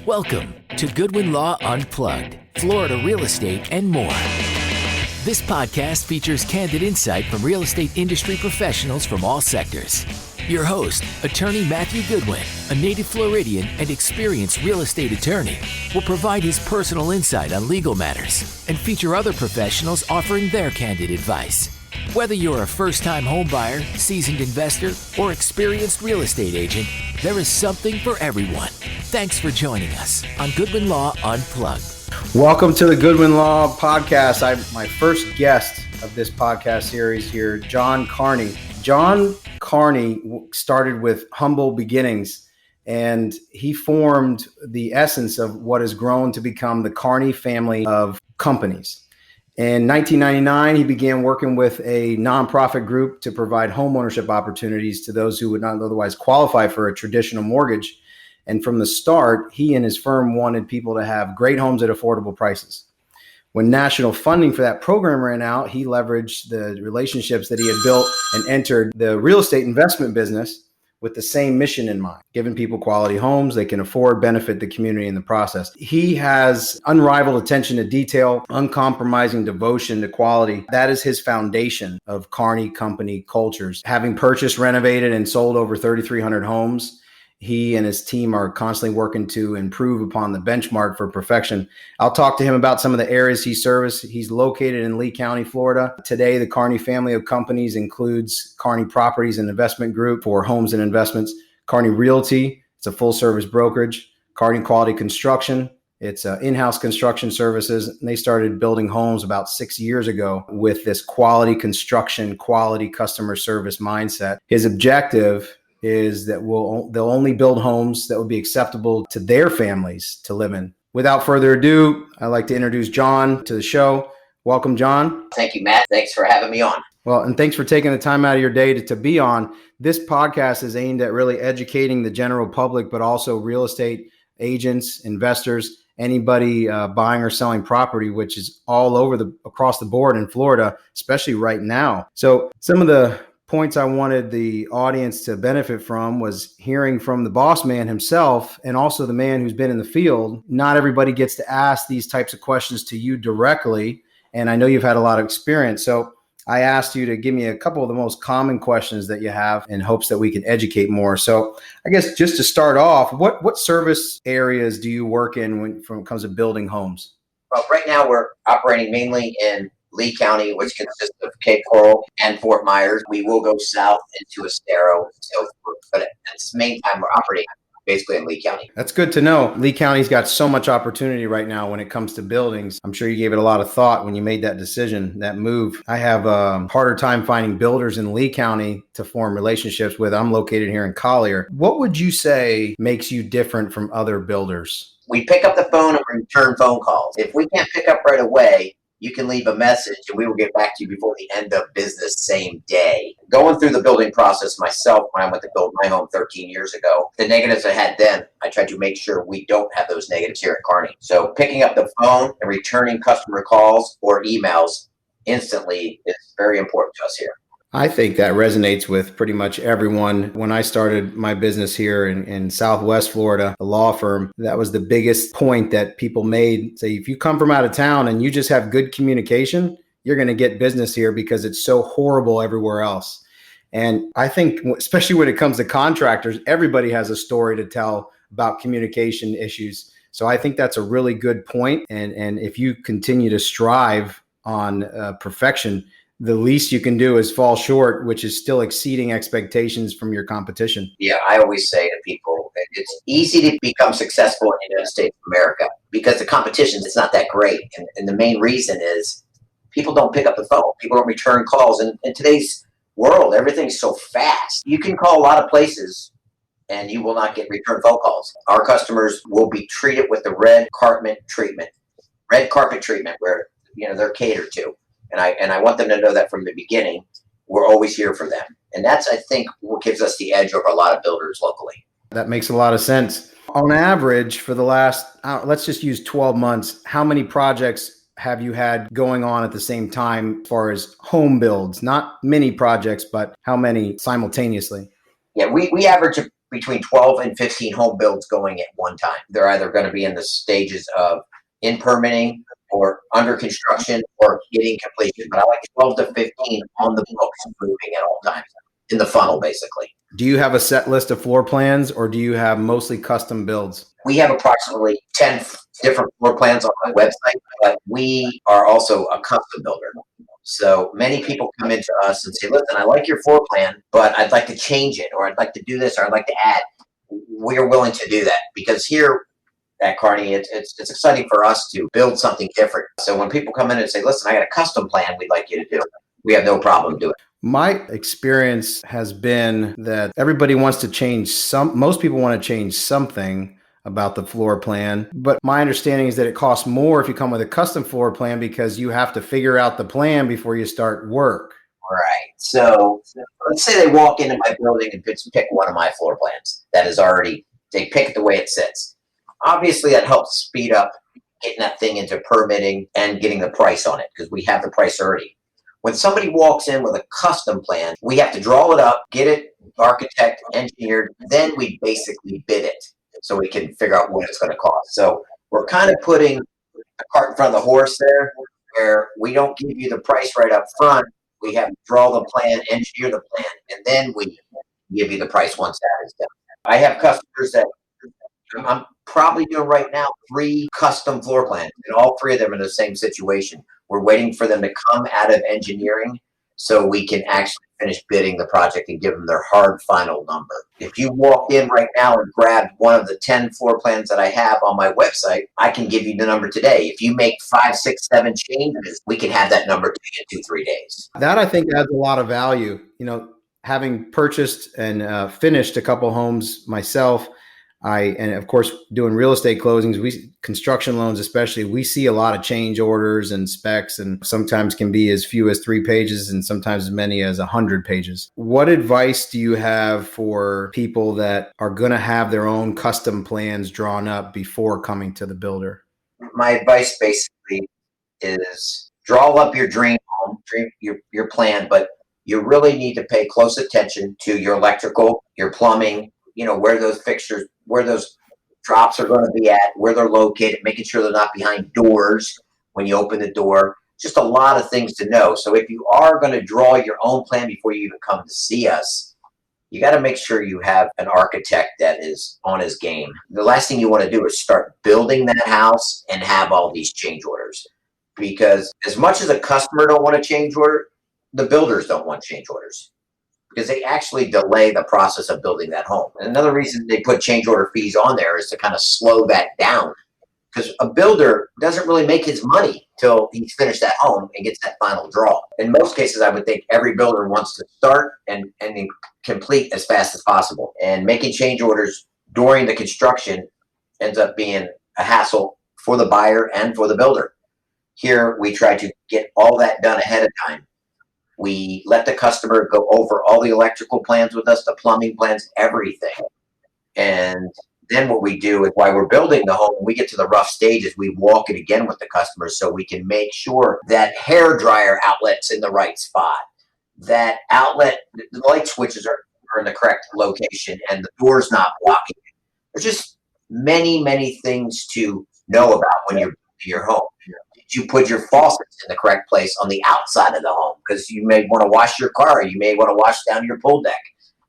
Welcome to Goodwin Law Unplugged, Florida real estate and more. This podcast features candid insight from real estate industry professionals from all sectors. Your host, attorney Matthew Goodwin, a native Floridian and experienced real estate attorney, will provide his personal insight on legal matters and feature other professionals offering their candid advice. Whether you're a first-time homebuyer, seasoned investor, or experienced real estate agent, there is something for everyone. Thanks for joining us on Goodwin Law Unplugged. Welcome to the Goodwin Law podcast. My first guest of this podcast series here, John Carney. John Carney started with humble beginnings, and he formed the essence of what has grown to become the Carney family of companies. In 1999, he began working with a nonprofit group to provide homeownership opportunities to those who would not otherwise qualify for a traditional mortgage. And from the start, he and his firm wanted people to have great homes at affordable prices. When national funding for that program ran out, he leveraged the relationships that he had built and entered the real estate investment business with the same mission in mind, giving people quality homes they can afford, benefit the community in the process. He has unrivaled attention to detail, uncompromising devotion to quality. That is his foundation of Carney Company cultures. Having purchased, renovated, and sold over 3,300 homes, he and his team are constantly working to improve upon the benchmark for perfection. I'll talk to him about some of the areas he serves. He's located in Lee County, Florida. Today, the Carney family of companies includes Carney Properties and Investment Group for homes and investments, Carney Realty, it's a full-service brokerage, Carney Quality Construction, it's in-house construction services. And they started building homes about 6 years ago with this quality construction, quality customer service mindset. His objective is that they'll only build homes that will be acceptable to their families to live in. Without further ado, I'd like to introduce John to the show. Welcome, John. Thank you, Matt. Thanks for having me on. Well, and thanks for taking the time out of your day to be on. This podcast is aimed at really educating the general public, but also real estate agents, investors, anybody buying or selling property, which is all over across the board in Florida, especially right now. So some of the points I wanted the audience to benefit from was hearing from the boss man himself and also the man who's been in the field. Not everybody gets to ask these types of questions to you directly, and I know you've had a lot of experience. So I asked you to give me a couple of the most common questions that you have in hopes that we can educate more. So I guess just to start off, what service areas do you work in when it comes to building homes? Well, right now we're operating mainly in Lee County, which consists of Cape Coral and Fort Myers. We will go south into Estero, but at the main time we're operating basically in Lee County. That's good to know. Lee County's got so much opportunity right now when it comes to buildings. I'm sure you gave it a lot of thought when you made that decision, that move. I have a harder time finding builders in Lee County to form relationships with. I'm located here in Collier. What would you say makes you different from other builders? We pick up the phone and return phone calls. If we can't pick up right away, you can leave a message and we will get back to you before the end of business same day. Going through the building process myself, when I went to build my home 13 years ago, the negatives I had then, I tried to make sure we don't have those negatives here at Carney. So picking up the phone and returning customer calls or emails instantly is very important to us here. I think that resonates with pretty much everyone. When I started my business here in Southwest Florida, a law firm, that was the biggest point that people made. Say, if you come from out of town and you just have good communication, you're going to get business here because it's so horrible everywhere else. And I think, especially when it comes to contractors, everybody has a story to tell about communication issues. So I think that's a really good point. And if you continue to strive on perfection, the least you can do is fall short, which is still exceeding expectations from your competition. Yeah, I always say to people, it's easy to become successful in the United States of America because the competition is not that great. And the main reason is people don't pick up the phone. People don't return calls. And in today's world, everything's so fast. You can call a lot of places and you will not get return phone calls. Our customers will be treated with the red carpet treatment where, they're catered to. And I want them to know that from the beginning, we're always here for them. And that's, I think, what gives us the edge over a lot of builders locally. That makes a lot of sense. On average, for the last, let's just use 12 months, how many projects have you had going on at the same time as far as home builds? Not many projects, but how many simultaneously? Yeah, we average between 12 and 15 home builds going at one time. They're either going to be in the stages of in permitting or under construction or getting completion. But I like 12 to 15 on the books moving at all times in the funnel, basically. Do you have a set list of floor plans, or do you have mostly custom builds? We have approximately 10 different floor plans on my website, but we are also a custom builder. So many people come into us and say, listen, I like your floor plan, but I'd like to change it, or I'd like to do this, or I'd like to add. We're willing to do that because here at Carney, it's exciting for us to build something different. So when people come in and say, listen, I got a custom plan we'd like you to do, we have no problem doing it. My experience has been that everybody wants to change most people want to change something about the floor plan. But my understanding is that it costs more if you come with a custom floor plan because you have to figure out the plan before you start work. Right. So let's say they walk into my building and pick one of my floor plans that is already, they pick it the way it sits. Obviously, that helps speed up getting that thing into permitting and getting the price on it because we have the price already. When somebody walks in with a custom plan, we have to draw it up, get it architect, engineered, then we basically bid it so we can figure out what it's going to cost. So we're kind of putting the cart in front of the horse there, where we don't give you the price right up front. We have to draw the plan, engineer the plan, and then we give you the price once that is done. I have customers that I'm probably doing right now 3 custom floor plans, and all 3 of them are in the same situation. We're waiting for them to come out of engineering so we can actually finish bidding the project and give them their hard final number. If you walk in right now and grab one of the 10 floor plans that I have on my website, I can give you the number today. If you make 5, 6, 7 changes, we can have that number to you in 2-3 days. That I think adds a lot of value. You know, having purchased and finished a couple homes myself, and of course, doing real estate closings, construction loans especially, we see a lot of change orders and specs, and sometimes can be as few as 3 pages and sometimes as many as 100 pages. What advice do you have for people that are going to have their own custom plans drawn up before coming to the builder? My advice basically is draw up your dream home, your plan, but you really need to pay close attention to your electrical, your plumbing, where those fixtures, where those drops are going to be at, where they're located, making sure they're not behind doors when you open the door. Just a lot of things to know. So if you are going to draw your own plan before you even come to see us, you got to make sure you have an architect that is on his game. The last thing you want to do is start building that house and have all these change orders. Because as much as a customer don't want a change order, the builders don't want change orders, because they actually delay the process of building that home. And another reason they put change order fees on there is to kind of slow that down, because a builder doesn't really make his money till he's finished that home and gets that final draw. In most cases, I would think every builder wants to start and complete as fast as possible. And making change orders during the construction ends up being a hassle for the buyer and for the builder. Here, we try to get all that done ahead of time. We let the customer go over all the electrical plans with us, the plumbing plans, everything. And then what we do is, while we're building the home, when we get to the rough stages, we walk it again with the customers so we can make sure that hair dryer outlet's in the right spot, that outlet, the light switches are in the correct location, and the door's not blocking it. There's just many, many things to know about when you're building your home. You put your faucets in the correct place on the outside of the home, because you may want to wash your car. You may want to wash down your pool deck.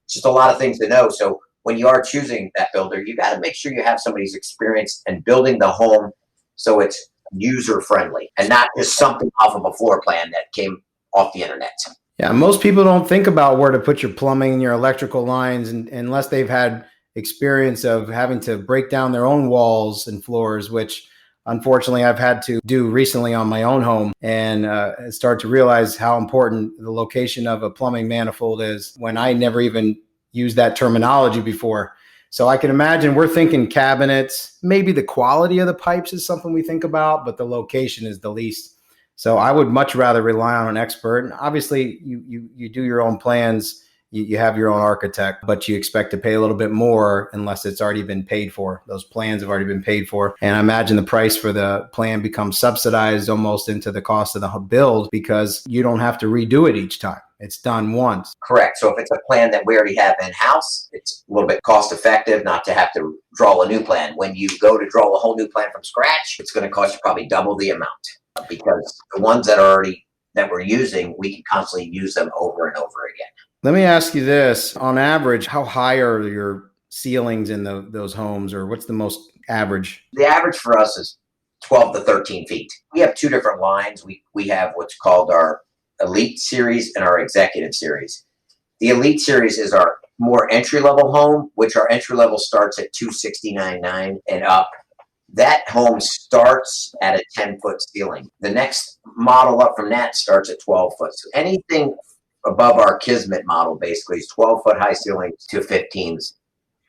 It's just a lot of things to know. So when you are choosing that builder, you got to make sure you have somebody's experience in building the home so it's user friendly and not just something off of a floor plan that came off the internet. Yeah, most people don't think about where to put your plumbing and your electrical lines unless they've had experience of having to break down their own walls and floors, which unfortunately I've had to do recently on my own home, and start to realize how important the location of a plumbing manifold is when I never even used that terminology before. So I can imagine we're thinking cabinets, maybe the quality of the pipes is something we think about, but the location is the least. So I would much rather rely on an expert. And obviously you do your own plans. You have your own architect, but you expect to pay a little bit more unless it's already been paid for. Those plans have already been paid for. And I imagine the price for the plan becomes subsidized almost into the cost of the build, because you don't have to redo it each time. It's done once. Correct. So if it's a plan that we already have in-house, it's a little bit cost effective not to have to draw a new plan. When you go to draw a whole new plan from scratch, it's going to cost you probably double the amount, because the ones that we're using, we can constantly use them over and over again. Let me ask you this. On average, how high are your ceilings in those homes, or what's the most average? The average for us is 12 to 13 feet. We have two different lines. We have what's called our Elite Series and our Executive Series. The Elite Series is our more entry-level home, which our entry-level starts at $269,900 and up. That home starts at a 10-foot ceiling. The next model up from that starts at 12 foot. So anything above our Kismet model basically is 12-foot high ceilings to 15s.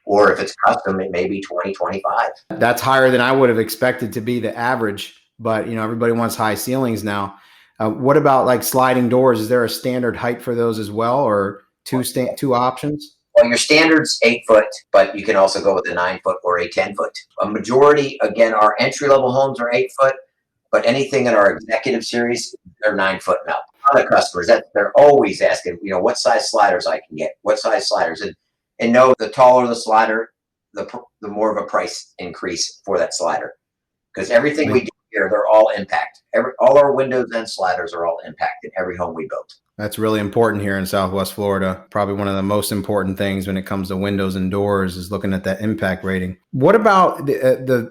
Or if it's custom, it may be 20, 25. That's higher than I would have expected to be the average, but everybody wants high ceilings now. What about like sliding doors? Is there a standard height for those as well, or two options? Well, your standard's 8 foot, but you can also go with a 9 foot or a 10 foot. A majority, again, our entry level homes are 8 foot, but anything in our Executive Series, they're 9 foot and up. Other customers, they're always asking, what size sliders I can get, what size sliders, and no, the taller the slider, the more of a price increase for that slider, because everything we do here, they're all impact. All our windows and sliders are all impact in every home we built. That's really important here in Southwest Florida. Probably one of the most important things when it comes to windows and doors is looking at that impact rating. What about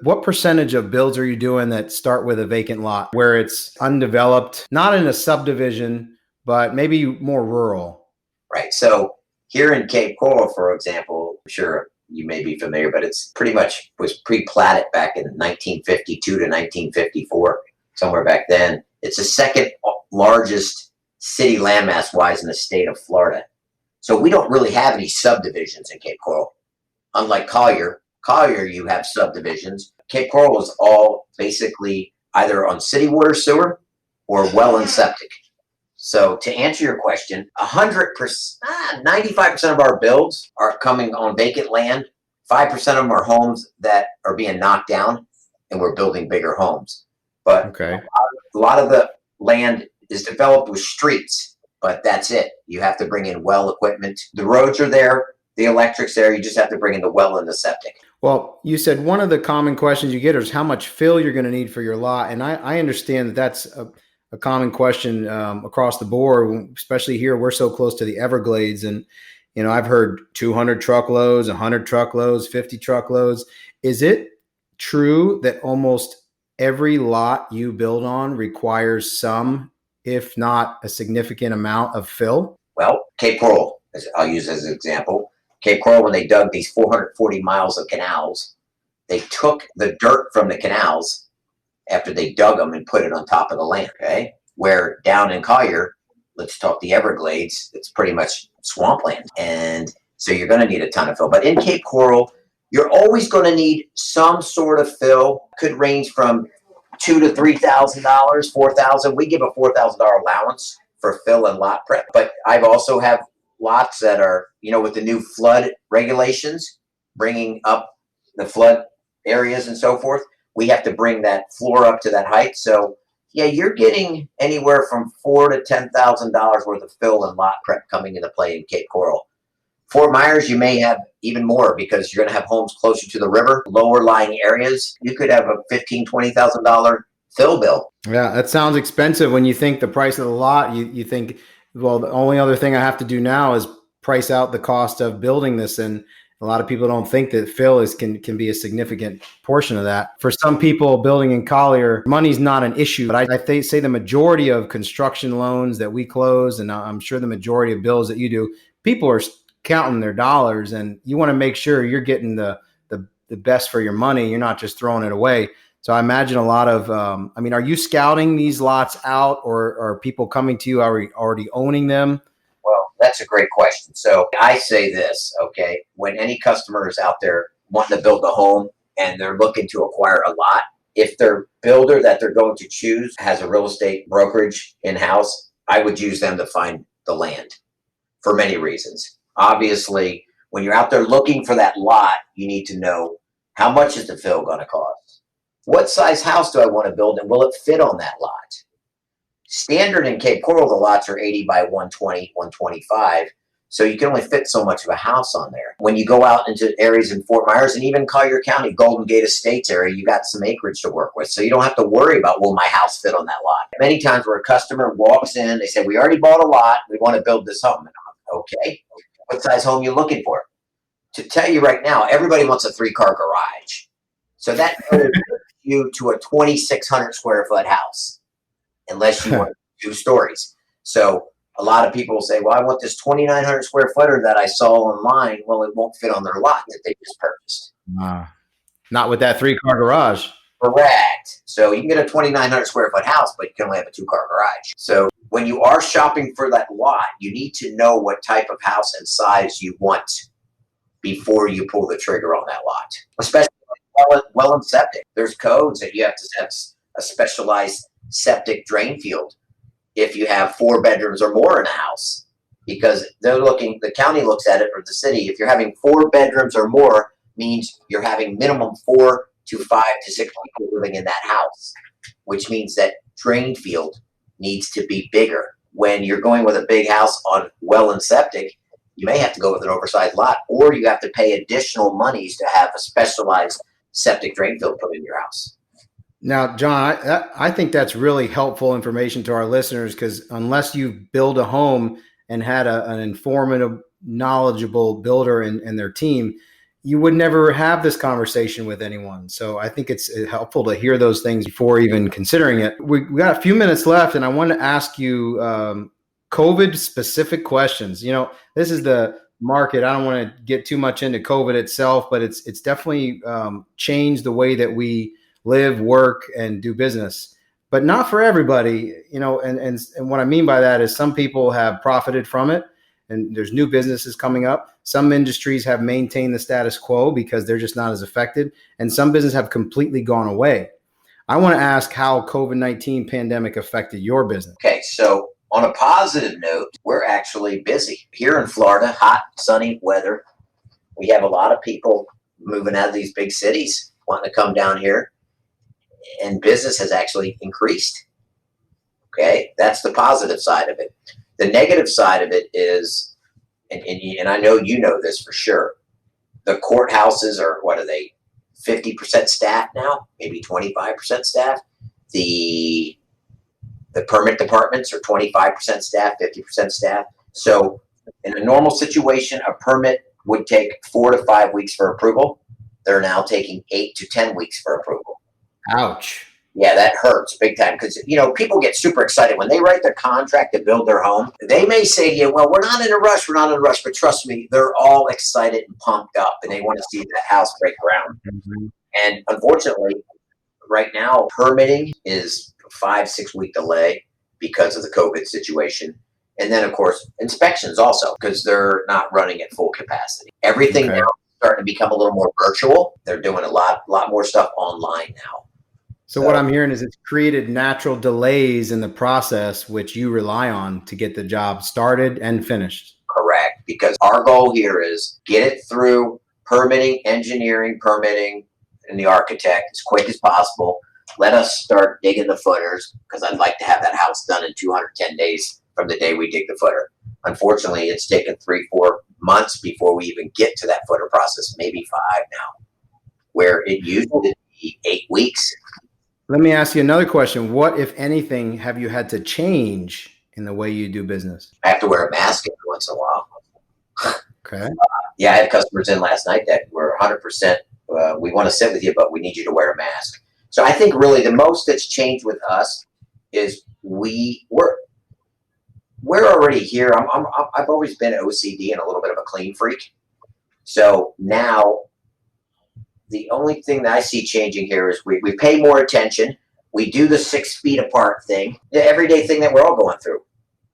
what percentage of builds are you doing that start with a vacant lot where it's undeveloped, not in a subdivision, but maybe more rural? Right. So here in Cape Coral, for example, I'm sure you may be familiar, but it's pretty much was pre-platted back in 1952 to 1954, somewhere back then. It's the second largest city landmass wise in the state of Florida. So we don't really have any subdivisions in Cape Coral. Unlike Collier, you have subdivisions. Cape Coral is all basically either on city water sewer or well and septic. So to answer your question, 100%, 95% of our builds are coming on vacant land. 5% of them are homes that are being knocked down, and we're building bigger homes. But okay, a lot of the land is developed with streets, but that's it. You have to bring in well equipment. The roads are there, the electric's there. You just have to bring in the well and the septic. Well, you said one of the common questions you get is how much fill you're going to need for your lot. And I understand that that's a common question across the board, especially here. We're so close to the Everglades, and I've heard 200 truckloads, 100 truckloads, 50 truckloads. Is it true that almost every lot you build on requires some, if not a significant amount of fill? Well, Cape Coral, I'll use as an example. Cape Coral, when they dug these 440 miles of canals, they took the dirt from the canals after they dug them and put it on top of the land, okay? Where down in Collier, let's talk the Everglades, it's pretty much swampland. And so you're going to need a ton of fill. But in Cape Coral, you're always going to need some sort of fill. Could range from $2,000 to $3,000, $4,000. We give a $4,000 allowance for fill and lot prep. But I've also have lots that are, with the new flood regulations, bringing up the flood areas and so forth. We have to bring that floor up to that height. So yeah, you're getting anywhere from $4,000 to $10,000 worth of fill and lot prep coming into play in Cape Coral. Fort Myers, you may have even more because you're going to have homes closer to the river, lower lying areas. You could have a $15,000, $20,000 fill bill. Yeah, that sounds expensive when you think the price of the lot. You think, well, the only other thing I have to do now is price out the cost of building this. And a lot of people don't think that fill can be a significant portion of that. For some people building in Collier, money's not an issue. But I say the majority of construction loans that we close, and I'm sure the majority of bills that you do, people are counting their dollars, and you want to make sure you're getting the best for your money. You're not just throwing it away. So I imagine a lot of, are you scouting these lots out, or are people coming to you already owning them? Well, that's a great question. So I say this, okay, when any customer is out there wanting to build a home and they're looking to acquire a lot, if their builder that they're going to choose has a real estate brokerage in-house, I would use them to find the land for many reasons. Obviously, when you're out there looking for that lot, you need to know how much is the fill going to cost? What size house do I want to build, and will it fit on that lot? Standard in Cape Coral, the lots are 80 by 120, 125. So you can only fit so much of a house on there. When you go out into areas in Fort Myers and even Collier County, Golden Gate Estates area, you got some acreage to work with. So you don't have to worry about, will my house fit on that lot? Many times where a customer walks in, they say, we already bought a lot, we want to build this home. And I'm like, okay, what size home you looking for? To tell you right now, everybody wants a 3-car garage. So that moves you to a 2,600 square foot house, unless you want 2 stories. So a lot of people will say, well, I want this 2,900 square footer that I saw online. Well, it won't fit on their lot that they just purchased. Not with that 3-car garage. Correct. So you can get a 2,900 square foot house, but you can only have a 2-car garage. So when you are shopping for that lot, you need to know what type of house and size you want before you pull the trigger on that lot, especially well and septic. There's codes that you have to have a specialized septic drain field if you have 4 bedrooms or more in a house, because the county looks at it, or the city, if you're having 4 bedrooms or more, means you're having minimum 4 to 5 to 6 people living in that house, which means that drain field needs to be bigger. When you're going with a big house on well and septic, you may have to go with an oversized lot, or you have to pay additional monies to have a specialized septic drain field put in your house. Now, John, I think that's really helpful information to our listeners, because unless you build a home and had an informative, knowledgeable builder and their team, you would never have this conversation with anyone. So I think it's helpful to hear those things before even considering it. We got a few minutes left, and I want to ask you COVID specific questions. This is the market. I don't want to get too much into COVID itself, but it's definitely changed the way that we live, work, and do business, but not for everybody. And what I mean by that is some people have profited from it, and there's new businesses coming up. Some industries have maintained the status quo because they're just not as affected, and some businesses have completely gone away. I want to ask how COVID-19 pandemic affected your business. Okay, so on a positive note, we're actually busy here in Florida. Hot, sunny weather. We have a lot of people moving out of these big cities wanting to come down here, and business has actually increased. Okay, that's the positive side of it. The negative side of it is, and I know you know this for sure, the courthouses are, 50% staff now, maybe 25% staff. The permit departments are 25% staff, 50% staff. So in a normal situation, a permit would take 4 to 5 weeks for approval. They're now taking 8 to 10 weeks for approval. Ouch. Yeah, that hurts big time, because, people get super excited when they write their contract to build their home. They may say to you, well, we're not in a rush, but trust me, they're all excited and pumped up, and they want to see that house break ground. Mm-hmm. And unfortunately, right now, permitting is a 5-6 week delay because of the COVID situation. And then, of course, inspections also, because they're not running at full capacity. Everything now is starting to become a little more virtual. They're doing a lot more stuff online now. So what I'm hearing is it's created natural delays in the process, which you rely on to get the job started and finished. Correct, because our goal here is get it through permitting, engineering, and the architect as quick as possible. Let us start digging the footers, because I'd like to have that house done in 210 days from the day we dig the footer. Unfortunately, it's taken 3-4 months before we even get to that footer process, maybe 5 now, where it used to be 8 weeks. Let me ask you another question. What, if anything, have you had to change in the way you do business? I have to wear a mask every once in a while. Okay. Yeah, I had customers in last night that were 100%, we want to sit with you, but we need you to wear a mask. So I think really the most that's changed with us is we're already here. I've always been OCD and a little bit of a clean freak. So now the only thing that I see changing here is we pay more attention. We do the 6 feet apart thing, the everyday thing that we're all going through.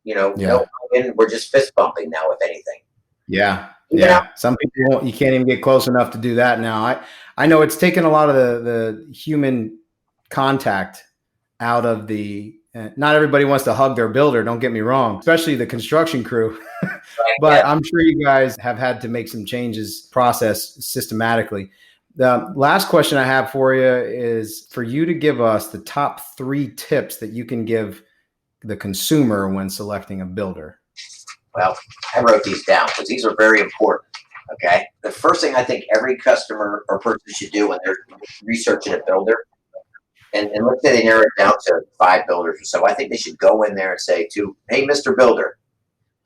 We're just fist bumping now, if anything. Yeah. Yeah. Some people, you can't even get close enough to do that now. I know it's taken a lot of the human contact out of not everybody wants to hug their builder. Don't get me wrong, especially the construction crew. But I'm sure you guys have had to make some changes, process systematically. The last question I have for you is for you to give us the top 3 tips that you can give the consumer when selecting a builder? Well, I wrote these down because these are very important. Okay. The first thing I think every customer or person should do when they're researching a builder, and let's say they narrow it down to 5 builders or so, I think they should go in there and say hey, Mr. Builder,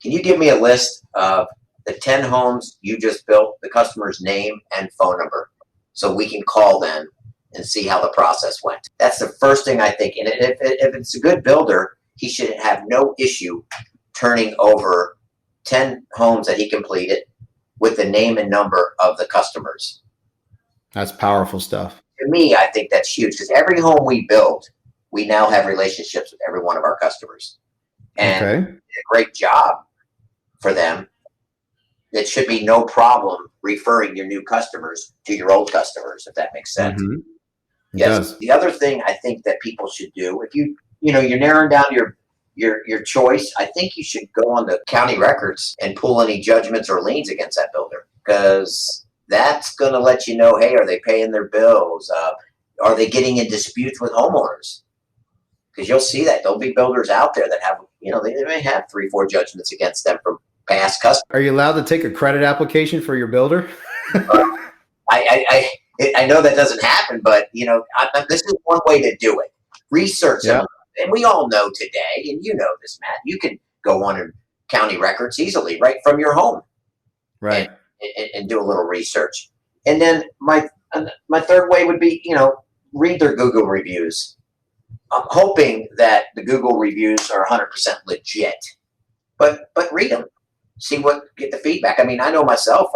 can you give me a list of the 10 homes you just built, the customer's name and phone number, so we can call them and see how the process went. That's the first thing I think. And if it's a good builder, he should have no issue turning over 10 homes that he completed with the name and number of the customers. That's powerful stuff. To me, I think that's huge because every home we build, we now have relationships with every one of our customers. And Okay. a great job for them. It should be no problem referring your new customers to your old customers, if that makes sense. Mm-hmm. Yes. Does. The other thing I think that people should do, if you're narrowing down your choice, I think you should go on the county records and pull any judgments or liens against that builder, because that's going to let you know, hey, are they paying their bills? Are they getting in disputes with homeowners? Because you'll see that there'll be builders out there that have, they may have 3-4 judgments against them from past customers. Are you allowed to take a credit application for your builder? I know that doesn't happen, but this is one way to do it. Research them, and we all know today, and you know this, Matt. You can go on county records easily, right from your home, right, and do a little research. And then my third way would be, read their Google reviews. I'm hoping that the Google reviews are 100% legit, but read them, get the feedback. I mean, I know myself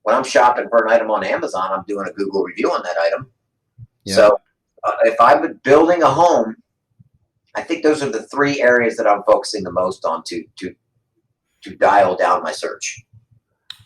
when I'm shopping for an item on Amazon, I'm doing a Google review on that item. Yeah. So if I'm building a home, I think those are the 3 areas that I'm focusing the most on to dial down my search.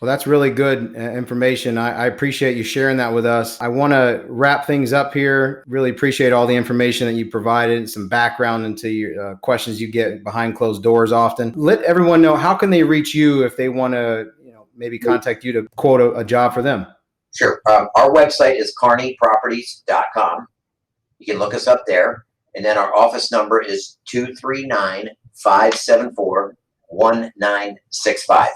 Well, that's really good information. I appreciate you sharing that with us. I want to wrap things up here. Really appreciate all the information that you provided, some background into your questions you get behind closed doors often. Let everyone know, how can they reach you if they want to maybe contact you to quote a job for them? Sure. Our website is carneyproperties.com. You can look us up there. And then our office number is 239-574-1965.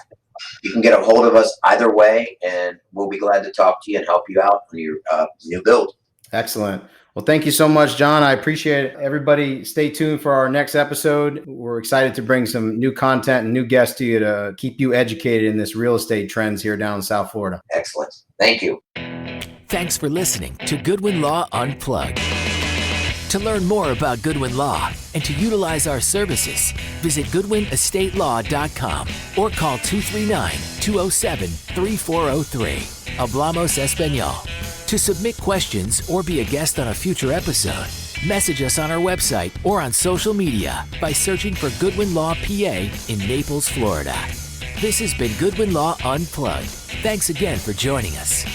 You can get a hold of us either way, and we'll be glad to talk to you and help you out on your new build. Excellent. Well, thank you so much, John. I appreciate it. Everybody, stay tuned for our next episode. We're excited to bring some new content and new guests to you to keep you educated in this real estate trends here down in South Florida. Excellent. Thank you. Thanks for listening to Goodwin Law Unplugged. To learn more about Goodwin Law and to utilize our services, visit GoodwinEstatelaw.com or call 239-207-3403. Hablamos Español. To submit questions or be a guest on a future episode, message us on our website or on social media by searching for Goodwin Law PA in Naples, Florida. This has been Goodwin Law Unplugged. Thanks again for joining us.